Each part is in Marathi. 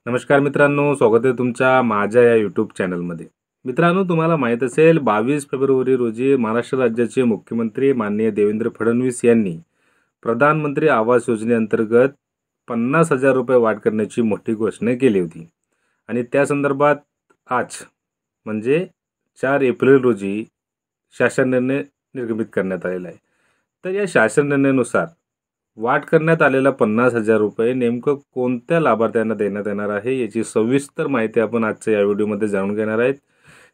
नमस्कार मित्रांनो, स्वागत आहे तुमच्या माझ्या या यूट्यूब चॅनलमध्ये. मित्रांनो, तुम्हाला माहीत असेल 22 फेब्रुवारी रोजी महाराष्ट्र राज्याचे मुख्यमंत्री माननीय देवेंद्र फडणवीस यांनी प्रधानमंत्री आवास योजनेअंतर्गत 50,000 रुपये वाढ करण्याची मोठी घोषणा केली होती. आणि त्या संदर्भात आज म्हणजे 4 एप्रिल रोजी शासन निर्णय निर्गमित करण्यात आलेला आहे. तर या शासन निर्णयानुसार वाढ करण्यात आलेला 50,000 रुपये नेमकं कोणत्या लाभार्थ्यांना देण्यात येणार आहे याची सविस्तर माहिती आपण आजच्या या व्हिडिओमध्ये जाणून घेणार आहेत.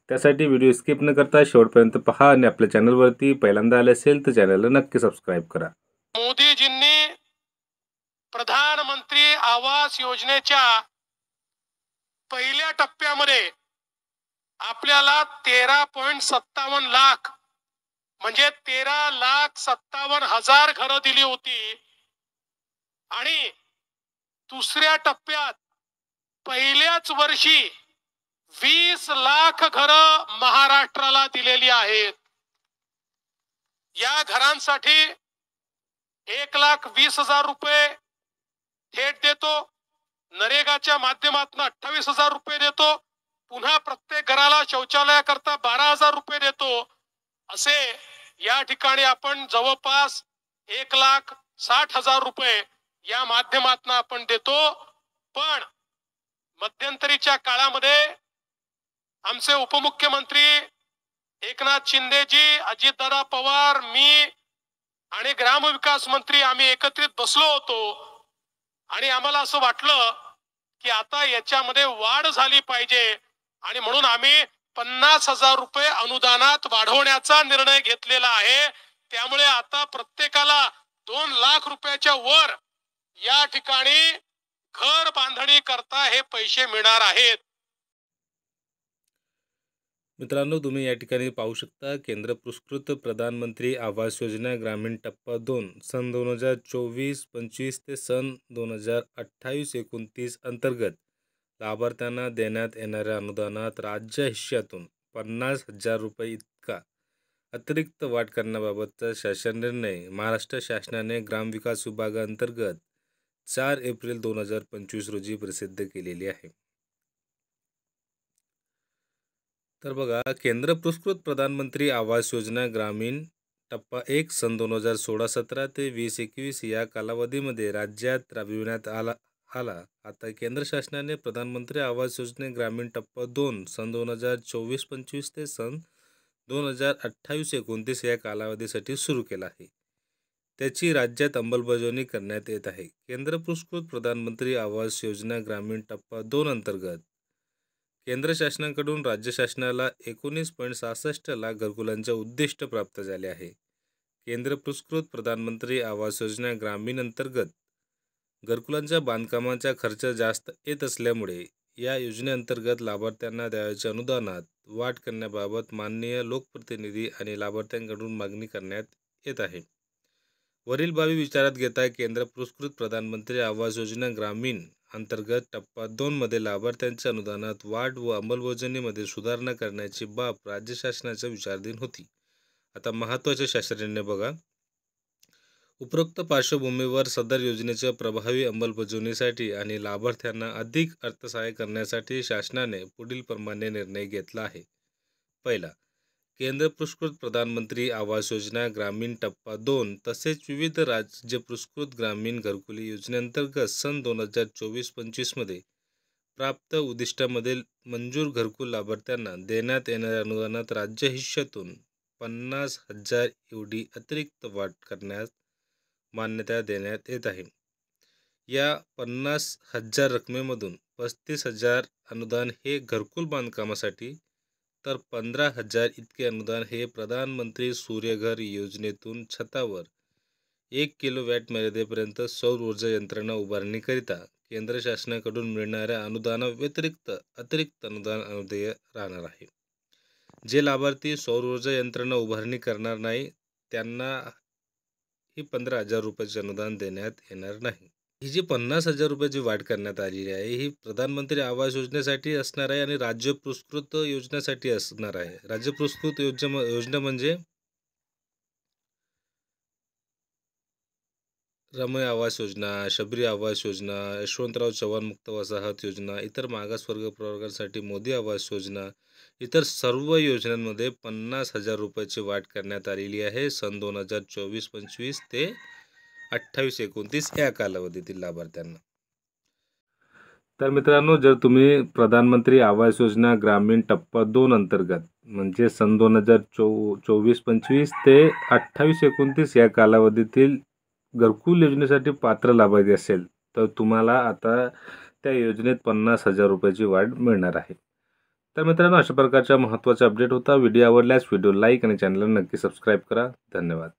त्यासाठी व्हिडिओ स्किप न करता शेवटपर्यंत पहा आणि आपल्या चॅनलवरती पहिल्यांदा आले असेल तर चॅनलला नक्की सबस्क्राईब करा. मोदीजींनी प्रधानमंत्री आवास योजनेच्या पहिल्या टप्प्यामध्ये आपल्याला 13.57 लाख म्हणजे 13,57,000 घरं दिली होती. आणि दुसऱ्या टप्प्यात पहिल्याच वर्षी 20 लाख घरं महाराष्ट्राला दिलेली आहेत. या घरांसाठी 1,20,000 रुपये थेट देतो. नरेगाच्या माध्यमातून 28,000 रुपये देतो. पुन्हा प्रत्येक घराला शौचालयाकरता 12,000 रुपये देतो. असे या ठिकाणी आपण जवळपास 1,60,000 रुपये या माध्यमातून आपण देतो. पण मध्यंतरीच्या काळामध्ये आमचे उपमुख्यमंत्री एकनाथ शिंदेजी, अजितदादा पवार, मी आणि ग्रामविकास मंत्री आम्ही एकत्रित बसलो होतो आणि आम्हाला असं वाटलं की आता याच्यामध्ये वाढ झाली पाहिजे आणि म्हणून आम्ही 50,000 रुपये अनुदानात वाढवण्याचा निर्णय घेतलेला आहे. त्यामुळे आता प्रत्येकाला 2 लाख रुपयाच्या वर या ठिकाणी घर बांधणी करता हे पैसे मिळणार आहेत. मित्रांनो, तुम्ही या ठिकाणी पाहू शकता केंद्र पुरस्कृत प्रधानमंत्री आवास योजना ग्रामीण टप्पा 2 सन 2024-25 ते सन 2028-29 अंतर्गत लाभार्थ्यांना देण्यात येणाऱ्या अनुदानात राज्य हिश्श्यातून 50,000 रुपये इतका अतिरिक्त वाढ करण्याबाबतचा शासन निर्णय महाराष्ट्र शासनाने ग्रामविकास विभागाअंतर्गत 4 एप्रिल 2025 रोजी प्रसिद्ध केलेली आहे. तर बघा, केंद्र पुरस्कृत प्रधानमंत्री आवास योजना ग्रामीण टप्पा 1 सन 2016-17 ते 2021 या कालावधीमध्ये राज्यात राबविण्यात आला. आता केंद्र शासनाने प्रधानमंत्री आवास योजने ग्रामीण टप्पा 2 सन 2024-25 ते सन 2028-29 या कालावधीसाठी सुरू केला आहे. त्याची राज्यात अंमलबजावणी करण्यात येत आहे. केंद्र पुरस्कृत प्रधानमंत्री आवास योजना ग्रामीण टप्पा 2 अंतर्गत केंद्र शासनाकडून राज्य शासनाला 19.66 लाख घरकुलांचे उद्दिष्ट प्राप्त झाले आहे. केंद्र पुरस्कृत प्रधानमंत्री आवास योजना ग्रामीण अंतर्गत घरकुलांच्या बांधकामाचा खर्च जास्त येत असल्यामुळे या योजनेअंतर्गत लाभार्थ्यांना द्यावयाच्या अनुदानात वाढ करण्याबाबत माननीय लोकप्रतिनिधी आणि लाभार्थ्यांकडून मागणी करण्यात येत आहे. वरील बाबी विचारात घेता केंद्र पुरस्कृत प्रधानमंत्री आवास योजना ग्रामीण अंतर्गत टप्पा 2 मध्ये लाभार्थ्यांच्या अनुदानात वाढ व अंमलबजावणीमध्ये सुधारणा करण्याची बाब राज्य शासनाच्या विचाराधीन होती. आता महत्त्वाचे शासन निर्णय बघा. उपरोक्त पार्श्वभूमीवर सदर योजनेच्या प्रभावी अंमलबजावणीसाठी आणि लाभार्थ्यांना अधिक अर्थसहाय्य करण्यासाठी शासनाने पुढील प्रमाणे निर्णय घेतला आहे. पहिला, केंद्र पुरस्कृत प्रधानमंत्री आवास योजना ग्रामीण टप्पा 2 तसेच विविध राज्य पुरस्कृत ग्रामीण घरकुली योजनेअंतर्गत सन 2024-25 मध्ये प्राप्त उद्दिष्टामधील मंजूर घरकुल लाभार्थ्यांना देण्यात येणाऱ्या अनुदानात राज्य हिश्श्यातून 50,000 एवढी अतिरिक्त वाढ करण्यास मान्यता देण्यात येत आहे. या 50,000 रकमेमधून 35,000 अनुदान हे घरकुल बांधकामासाठी तर 15,000 इतके अनुदान हे प्रधानमंत्री सूर्यघर योजनेतून छतावर 1 किलोवॅट मर्यादेपर्यंत सौर ऊर्जा यंत्रणा उभारणीकरिता केंद्र शासनाकडून मिळणाऱ्या अनुदानाव्यतिरिक्त अतिरिक्त अनुदान अनुदेय राहणार आहे. जे लाभार्थी सौर ऊर्जा यंत्रणा उभारणी करणार नाही त्यांना ही 15,000 रुपयाचे अनुदान देण्यात येणार नाही. ही जी 50,000 रुपयाची वाढ करण्यात आलेली आहे ही प्रधानमंत्री आवास योजनेसाठी असणार आहे आणि राज्य पुरस्कृत योजनेसाठी असणार आहे. राज्य पुरस्कृत योजना म्हणजे रमय आवास योजना, शबरी आवास योजना, यशवंतराव चव्हाण मुक्त वसाहत योजना, इतर मागासवर्ग प्रवर्गासाठी मोदी आवास योजना, इतर सर्व योजनांमध्ये 50,000 रुपयाची वाढ करण्यात आलेली आहे सन 2024-25 ते 28-29 या कालावधीतील लाभार्थ्यांना. तर मित्रांनो, जर तुम्ही प्रधानमंत्री आवास योजना ग्रामीण टप्पा 2 अंतर्गत म्हणजे सन 2024-25 ते 28-29 या कालावधीतील घरकुल योजनेसाठी पात्र लाभार्थी असेल तर तुम्हाला आता त्या योजनेत 50,000 रुपयाची वाढ मिळणार आहे. तर मित्रांनो, अशा प्रकारचा महत्त्वाचा अपडेट होता. व्हिडिओ आवडल्यास व्हिडिओ लाईक आणि चॅनलला नक्की सबस्क्राईब करा. धन्यवाद.